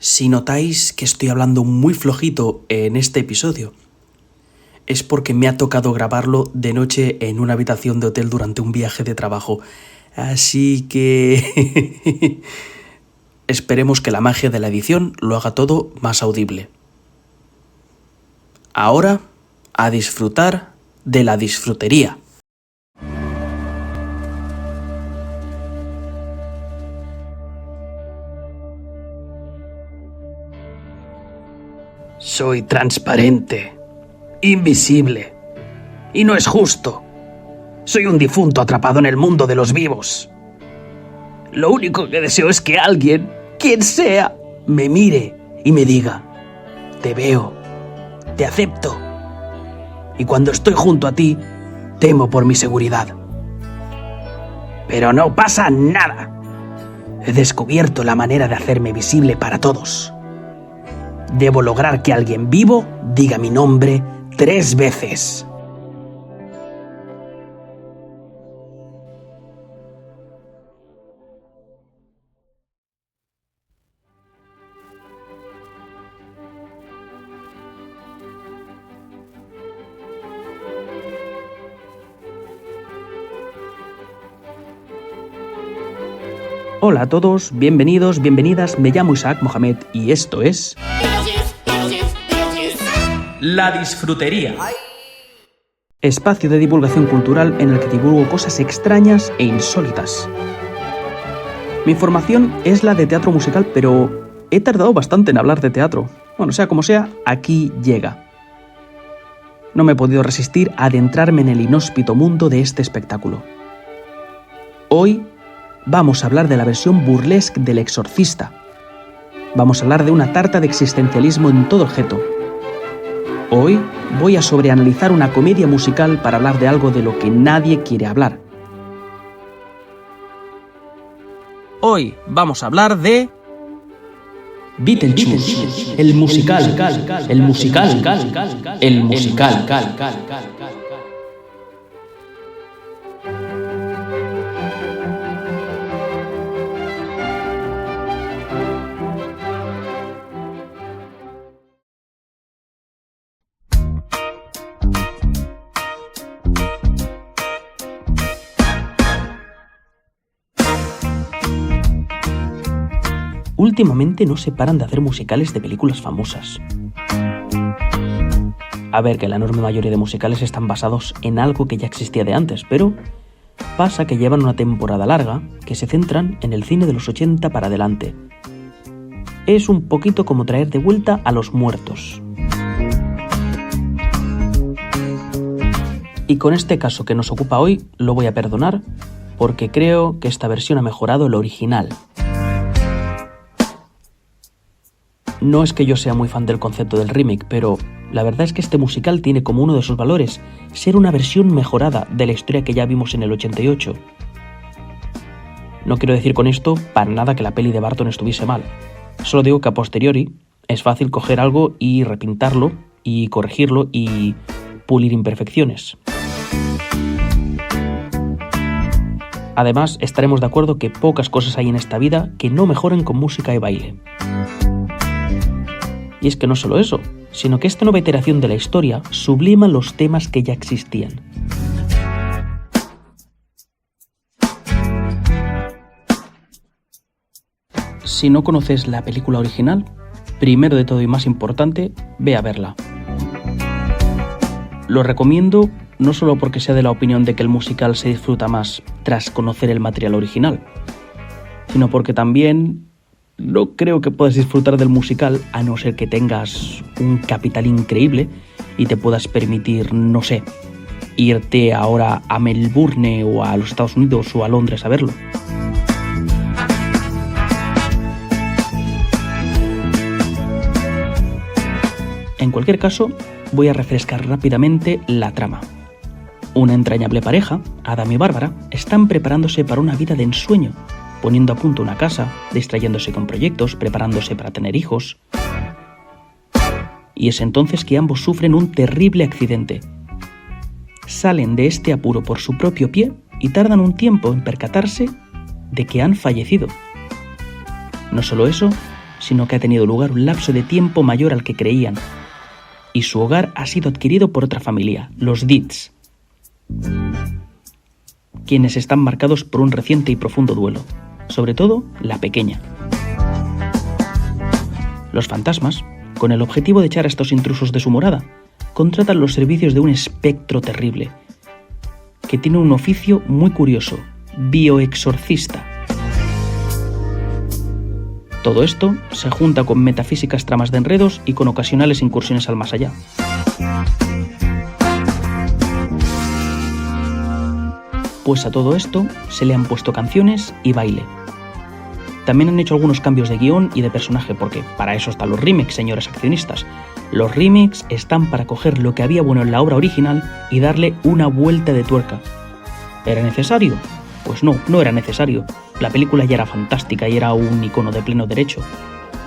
Si notáis que estoy hablando muy flojito en este episodio, es porque me ha tocado grabarlo de noche en una habitación de hotel durante un viaje de trabajo. Así que esperemos que la magia de la edición lo haga todo más audible. Ahora, a disfrutar de la disfrutería. Soy transparente, invisible, y no es justo. Soy un difunto atrapado en el mundo de los vivos. Lo único que deseo es que alguien, quien sea, me mire y me diga: te veo, te acepto. Y cuando estoy junto a ti, temo por mi seguridad. Pero no pasa nada. He descubierto la manera de hacerme visible para todos. Debo lograr que alguien vivo diga mi nombre 3 veces. Hola a todos, bienvenidos, bienvenidas, me llamo Isaac Mohamed y esto es La Disfrutería. Espacio de divulgación cultural en el que divulgo cosas extrañas e insólitas. Mi formación es la de teatro musical, pero he tardado bastante en hablar de teatro. Bueno, sea como sea, aquí llega. No me he podido resistir a adentrarme en el inhóspito mundo de este espectáculo. Hoy vamos a hablar de la versión burlesque del Exorcista. Vamos a hablar de una tarta de existencialismo en todo objeto. Hoy voy a sobreanalizar una comedia musical para hablar de algo de lo que nadie quiere hablar. Hoy vamos a hablar de Beetlejuice, el musical. Últimamente no se paran de hacer musicales de películas famosas. A ver, que la enorme mayoría de musicales están basados en algo que ya existía de antes, pero pasa que llevan una temporada larga que se centran en el cine de los 80 para adelante. Es un poquito como traer de vuelta a los muertos. Y con este caso que nos ocupa hoy lo voy a perdonar, porque creo que esta versión ha mejorado el original. No es que yo sea muy fan del concepto del remake, pero la verdad es que este musical tiene como uno de sus valores ser una versión mejorada de la historia que ya vimos en el 88. No quiero decir con esto para nada que la peli de Barton estuviese mal. Solo digo que a posteriori es fácil coger algo y repintarlo y corregirlo y pulir imperfecciones. Además, estaremos de acuerdo que pocas cosas hay en esta vida que no mejoren con música y baile. Y es que no solo eso, sino que esta nueva iteración de la historia sublima los temas que ya existían. Si no conoces la película original, primero de todo y más importante, ve a verla. Lo recomiendo no solo porque sea de la opinión de que el musical se disfruta más tras conocer el material original, sino porque también no creo que puedas disfrutar del musical a no ser que tengas un capital increíble y te puedas permitir, no sé, irte ahora a Melbourne o a los Estados Unidos o a Londres a verlo. En cualquier caso, voy a refrescar rápidamente la trama. Una entrañable pareja, Adam y Bárbara, están preparándose para una vida de ensueño, poniendo a punto una casa, distrayéndose con proyectos, preparándose para tener hijos. Y es entonces que ambos sufren un terrible accidente. Salen de este apuro por su propio pie y tardan un tiempo en percatarse de que han fallecido. No solo eso, sino que ha tenido lugar un lapso de tiempo mayor al que creían, y su hogar ha sido adquirido por otra familia, los Deeds, quienes están marcados por un reciente y profundo duelo, sobre todo la pequeña. Los fantasmas, con el objetivo de echar a estos intrusos de su morada, contratan los servicios de un espectro terrible, que tiene un oficio muy curioso, bioexorcista. Todo esto se junta con metafísicas tramas de enredos y con ocasionales incursiones al más allá. Pues a todo esto se le han puesto canciones y baile. También han hecho algunos cambios de guión y de personaje, porque para eso están los remakes, señores accionistas. Los remakes están para coger lo que había bueno en la obra original y darle una vuelta de tuerca. ¿Era necesario? Pues no, no era necesario. La película ya era fantástica y era un icono de pleno derecho.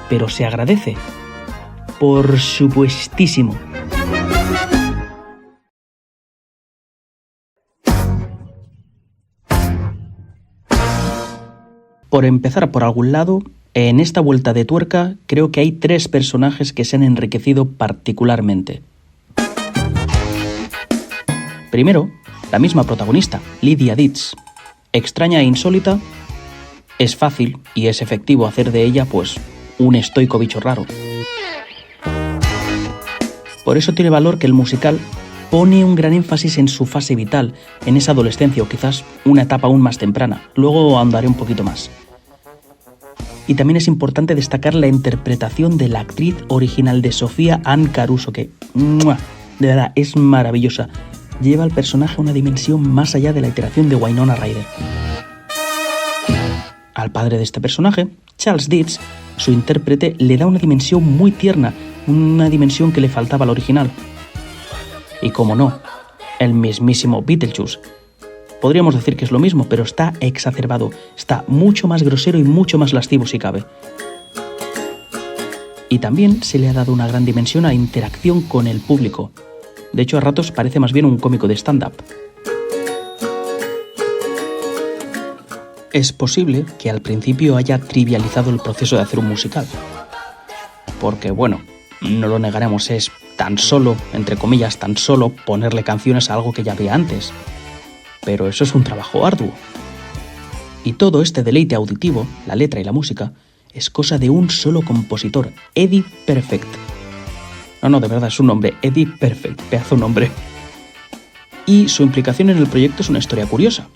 Pero se agradece. Por supuestísimo. Por empezar por algún lado, en esta vuelta de tuerca creo que hay 3 personajes que se han enriquecido particularmente. Primero, la misma protagonista, Lydia Deetz. Extraña e insólita, es fácil y es efectivo hacer de ella, pues, un estoico bicho raro. Por eso tiene valor que el musical pone un gran énfasis en su fase vital, en esa adolescencia o quizás una etapa aún más temprana. Luego ahondaré un poquito más. Y también es importante destacar la interpretación de la actriz original de Sofía Ann Caruso, que, ¡mua!, de verdad, es maravillosa. Lleva al personaje a una dimensión más allá de la iteración de Winona Ryder. Al padre de este personaje, Charles Deetz, su intérprete, le da una dimensión muy tierna, una dimensión que le faltaba al original. Y como no, el mismísimo Beetlejuice. Podríamos decir que es lo mismo, pero está exacerbado, está mucho más grosero y mucho más lascivo si cabe. Y también se le ha dado una gran dimensión a la interacción con el público. De hecho, a ratos parece más bien un cómico de stand-up. Es posible que al principio haya trivializado el proceso de hacer un musical. Porque, bueno, no lo negaremos, es tan solo, entre comillas, tan solo ponerle canciones a algo que ya había antes. Pero eso es un trabajo arduo. Y todo este deleite auditivo, la letra y la música, es cosa de un solo compositor, Eddie Perfect. No, de verdad, es un nombre, Eddie Perfect, pedazo nombre. Y su implicación en el proyecto es una historia curiosa.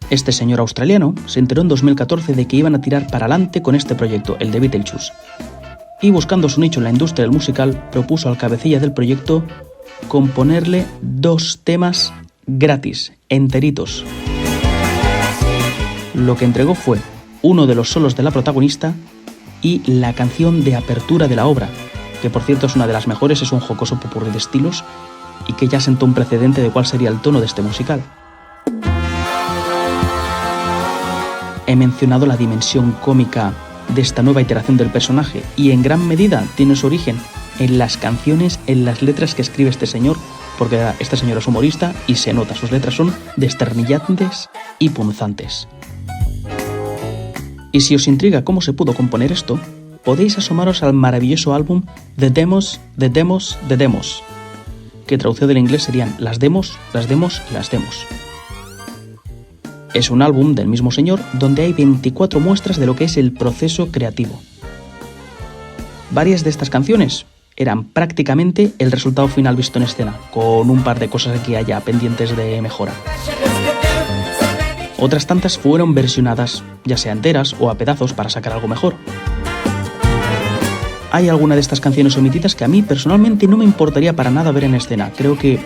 Este señor australiano se enteró en 2014 de que iban a tirar para adelante con este proyecto, el de Beetlejuice. Y buscando su nicho en la industria del musical, propuso al cabecilla del proyecto componerle 2 temas gratis, enteritos. Lo que entregó fue uno de los solos de la protagonista y la canción de apertura de la obra, que por cierto es una de las mejores, es un jocoso popurrí de estilos y que ya sentó un precedente de cuál sería el tono de este musical. He mencionado la dimensión cómica de esta nueva iteración del personaje y en gran medida tiene su origen en las canciones, en las letras que escribe este señor, porque este señor es humorista y se nota, sus letras son desternillantes y punzantes. Y si os intriga cómo se pudo componer esto, podéis asomaros al maravilloso álbum The Demos, que traducido del inglés serían las demos y las demos. Es un álbum del mismo señor donde hay 24 muestras de lo que es el proceso creativo. Varias de estas canciones eran prácticamente el resultado final visto en escena, con un par de cosas que haya pendientes de mejora. Otras tantas fueron versionadas, ya sea enteras o a pedazos para sacar algo mejor. Hay alguna de estas canciones omitidas que a mí personalmente no me importaría para nada ver en escena, creo que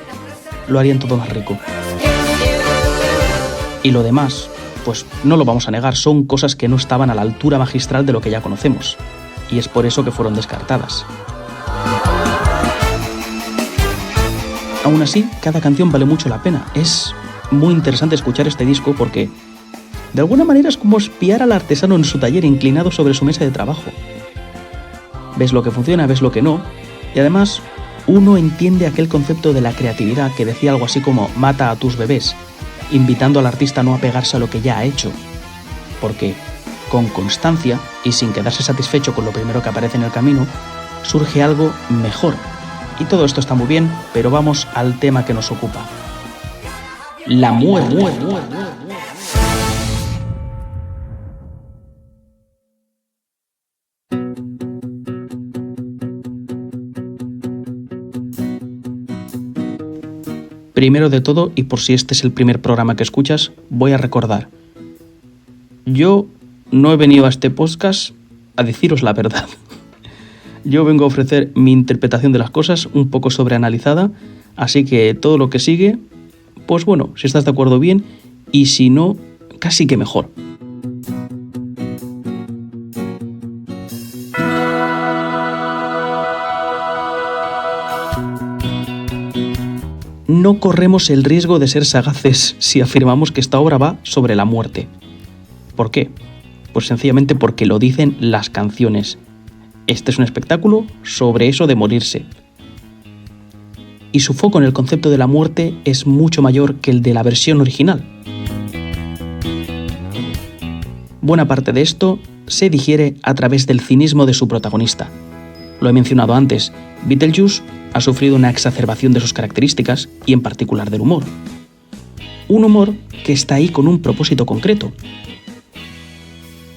lo harían todo más rico. Y lo demás, pues no lo vamos a negar, son cosas que no estaban a la altura magistral de lo que ya conocemos, y es por eso que fueron descartadas. Aún así, cada canción vale mucho la pena. Es muy interesante escuchar este disco porque, de alguna manera, es como espiar al artesano en su taller inclinado sobre su mesa de trabajo. Ves lo que funciona, ves lo que no, y además uno entiende aquel concepto de la creatividad que decía algo así como mata a tus bebés, invitando al artista a no apegarse a lo que ya ha hecho. Porque, con constancia y sin quedarse satisfecho con lo primero que aparece en el camino, surge algo mejor. Y todo esto está muy bien, pero vamos al tema que nos ocupa. La muerte. Primero de todo, y por si este es el primer programa que escuchas, voy a recordar. Yo no he venido a este podcast a deciros la verdad. Yo vengo a ofrecer mi interpretación de las cosas un poco sobreanalizada, así que todo lo que sigue, pues bueno, si estás de acuerdo bien, y si no, casi que mejor. No corremos el riesgo de ser sagaces si afirmamos que esta obra va sobre la muerte. ¿Por qué? Pues sencillamente porque lo dicen las canciones. Este es un espectáculo sobre eso de morirse. Y su foco en el concepto de la muerte es mucho mayor que el de la versión original. Buena parte de esto se digiere a través del cinismo de su protagonista. Lo he mencionado antes, Beetlejuice ha sufrido una exacerbación de sus características y en particular del humor. Un humor que está ahí con un propósito concreto: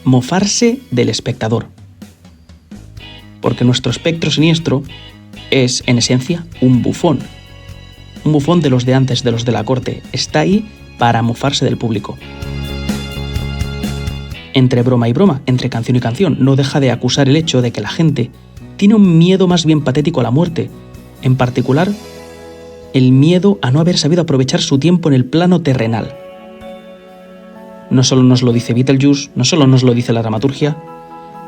mofarse del espectador. Porque nuestro espectro siniestro es, en esencia, un bufón. Un bufón de los de antes, de los de la corte. Está ahí para mofarse del público. Entre broma y broma, entre canción y canción, no deja de acusar el hecho de que la gente tiene un miedo más bien patético a la muerte. En particular, el miedo a no haber sabido aprovechar su tiempo en el plano terrenal. No solo nos lo dice Beetlejuice, no solo nos lo dice la dramaturgia,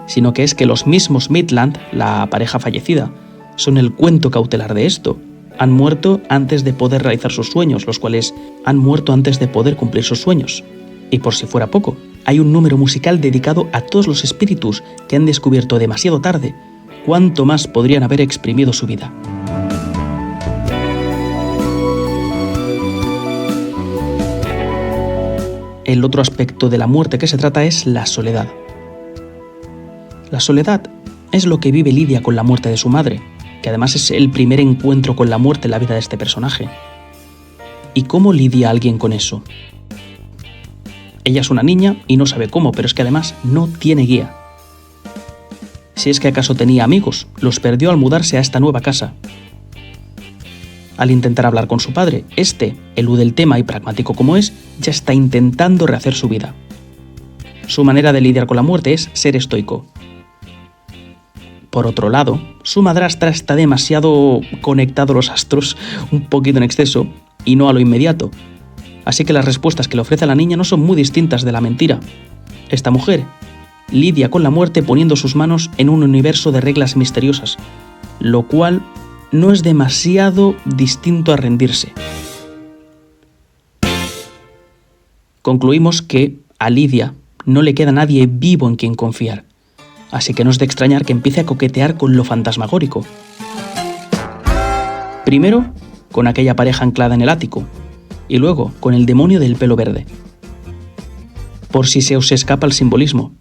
sino que es que los mismos Maitland, la pareja fallecida, son el cuento cautelar de esto. Han muerto antes de poder realizar sus sueños, los cuales han muerto antes de poder cumplir sus sueños. Y por si fuera poco, hay un número musical dedicado a todos los espíritus que han descubierto demasiado tarde cuánto más podrían haber exprimido su vida. El otro aspecto de la muerte que se trata es la soledad. La soledad es lo que vive Lidia con la muerte de su madre, que además es el primer encuentro con la muerte en la vida de este personaje. ¿Y cómo lidia alguien con eso? Ella es una niña y no sabe cómo, pero es que además no tiene guía. Si es que acaso tenía amigos, los perdió al mudarse a esta nueva casa. Al intentar hablar con su padre, este elude el tema y, pragmático como es, ya está intentando rehacer su vida. Su manera de lidiar con la muerte es ser estoico. Por otro lado, su madrastra está demasiado conectado a los astros, un poquito en exceso, y no a lo inmediato. Así que las respuestas que le ofrece a la niña no son muy distintas de la mentira. Esta mujer lidia con la muerte poniendo sus manos en un universo de reglas misteriosas, lo cual no es demasiado distinto a rendirse. Concluimos que a Lidia no le queda nadie vivo en quien confiar, así que no es de extrañar que empiece a coquetear con lo fantasmagórico. Primero, con aquella pareja anclada en el ático, y luego con el demonio del pelo verde. Por si se os escapa el simbolismo,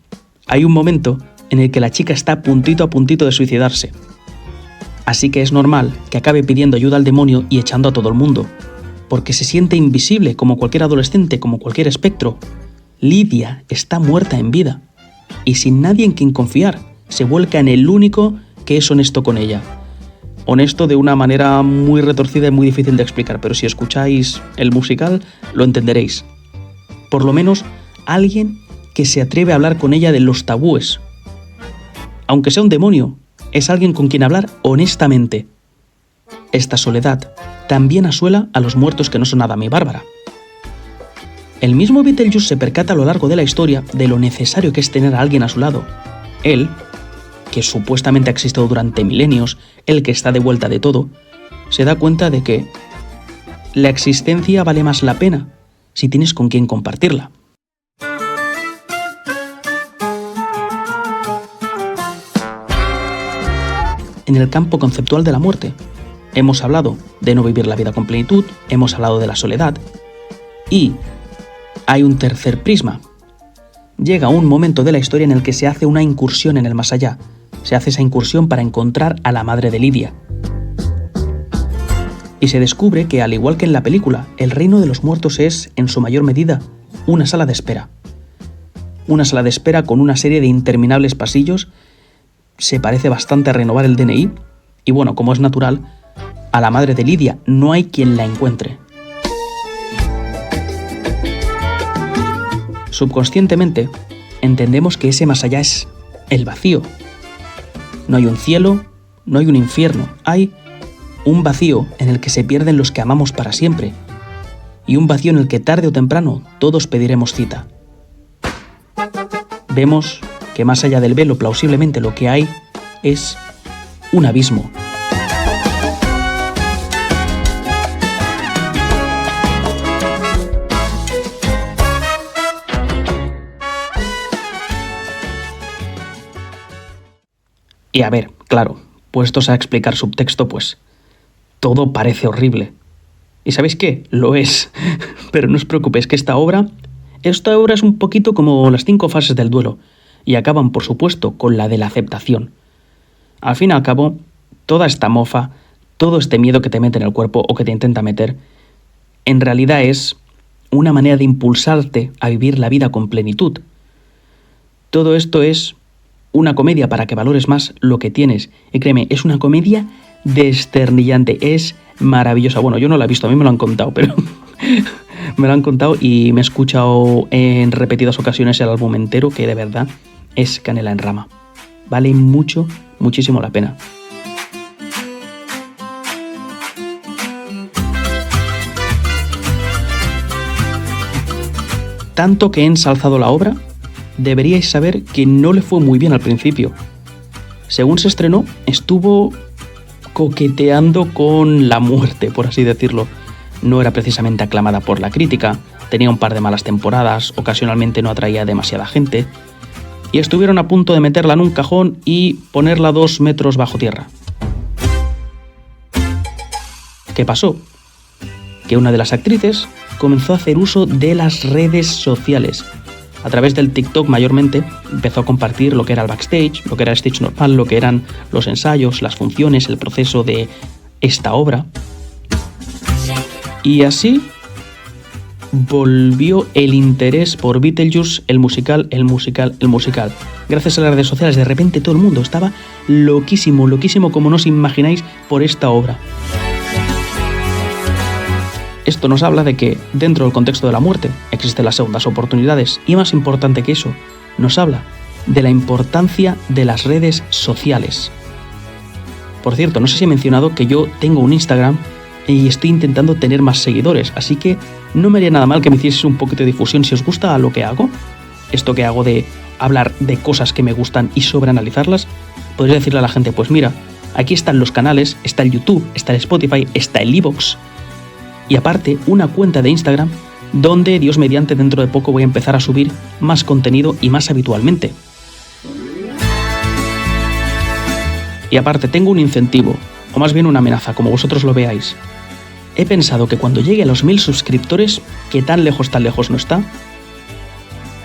hay un momento en el que la chica está a puntito de suicidarse. Así que es normal que acabe pidiendo ayuda al demonio y echando a todo el mundo, porque se siente invisible como cualquier adolescente, como cualquier espectro. Lidia está muerta en vida, y sin nadie en quien confiar, se vuelca en el único que es honesto con ella. Honesto de una manera muy retorcida y muy difícil de explicar, pero si escucháis el musical lo entenderéis. Por lo menos alguien que se atreve a hablar con ella de los tabúes. Aunque sea un demonio, es alguien con quien hablar honestamente. Esta soledad también asuela a los muertos que no son Adam y Bárbara. El mismo Beetlejuice se percata a lo largo de la historia de lo necesario que es tener a alguien a su lado. Él, que supuestamente ha existido durante milenios, el que está de vuelta de todo, se da cuenta de que la existencia vale más la pena si tienes con quien compartirla. En el campo conceptual de la muerte, hemos hablado de no vivir la vida con plenitud, hemos hablado de la soledad, y hay un tercer prisma. llega un momento de la historia en el que se hace una incursión en el más allá. Se hace esa incursión para encontrar a la madre de Lidia. Y se descubre que, al igual que en la película, el reino de los muertos es, en su mayor medida, una sala de espera. Una sala de espera con una serie de interminables pasillos. Se parece bastante a Renovar el DNI. Y bueno, como es natural, a la madre de Lidia no hay quien la encuentre. Subconscientemente, entendemos que ese más allá es el vacío. No hay un cielo, no hay un infierno, hay un vacío en el que se pierden los que amamos para siempre, y un vacío en el que tarde o temprano todos pediremos cita. Vemos que más allá del velo, plausiblemente lo que hay es un abismo. Y a ver, claro, puestos a explicar subtexto, pues todo parece horrible. ¿Y sabéis qué? Lo es. Pero no os preocupéis que esta obra es un poquito como las 5 fases del duelo, y acaban, por supuesto, con la de la aceptación. Al fin y al cabo, toda esta mofa, todo este miedo que te mete en el cuerpo o que te intenta meter, en realidad es una manera de impulsarte a vivir la vida con plenitud. Todo esto es una comedia para que valores más lo que tienes. Y créeme, es una comedia desternillante, es maravillosa. Bueno, yo no la he visto, a mí me lo han contado, pero me lo han contado y me he escuchado en repetidas ocasiones el álbum entero, que de verdad es canela en rama. Vale muchísimo la pena. Tanto que he ensalzado la obra, deberíais saber que no le fue muy bien al principio. Según se estrenó, estuvo coqueteando con la muerte, por así decirlo. No era precisamente aclamada por la crítica, tenía un par de malas temporadas, ocasionalmente no atraía demasiada gente, y estuvieron a punto de meterla en un cajón y ponerla 2 metros bajo tierra. ¿Qué pasó? Que una de las actrices comenzó a hacer uso de las redes sociales. A través del TikTok mayormente empezó a compartir lo que era el backstage, lo que era el stage normal, lo que eran los ensayos, las funciones, el proceso de esta obra. Y así volvió el interés por Beetlejuice, el musical. Gracias a las redes sociales, de repente todo el mundo estaba loquísimo como no os imagináis por esta obra. Esto nos habla de que, dentro del contexto de la muerte, existen las segundas oportunidades, y más importante que eso, nos habla de la importancia de las redes sociales. Por cierto, no sé si he mencionado que yo tengo un Instagram y estoy intentando tener más seguidores, así que no me haría nada mal que me hicieseis un poquito de difusión si os gusta lo que hago. Esto que hago de hablar de cosas que me gustan y sobreanalizarlas, podría decirle a la gente, pues mira, aquí están los canales, está el YouTube, está el Spotify, está el iVoox, y aparte una cuenta de Instagram donde, Dios mediante, dentro de poco voy a empezar a subir más contenido y más habitualmente. Y aparte tengo un incentivo, o más bien una amenaza, como vosotros lo veáis. He pensado que cuando llegue a los 1000 suscriptores, que tan lejos no está,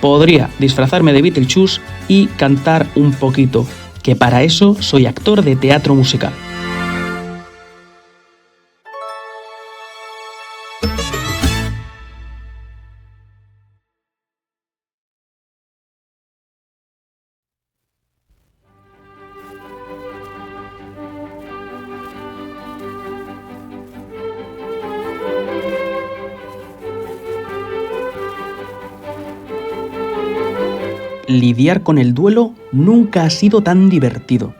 podría disfrazarme de Beetlejuice y cantar un poquito, que para eso soy actor de teatro musical. Lidiar con el duelo nunca ha sido tan divertido.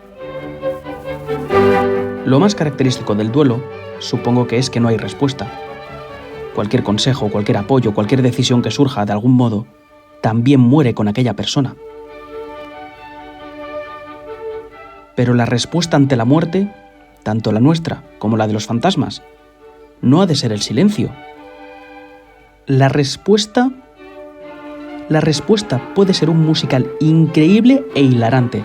Lo más característico del duelo, supongo que es que no hay respuesta. Cualquier consejo, cualquier apoyo, cualquier decisión que surja de algún modo, también muere con aquella persona. Pero la respuesta ante la muerte, tanto la nuestra como la de los fantasmas, no ha de ser el silencio. La respuesta puede ser un musical increíble e hilarante.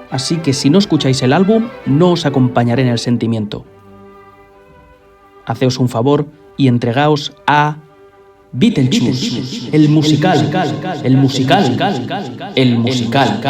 Así que si no escucháis el álbum, no os acompañaré en el sentimiento. Haceos un favor y entregaos a Beetlejuice, el musical, el musical, el musical.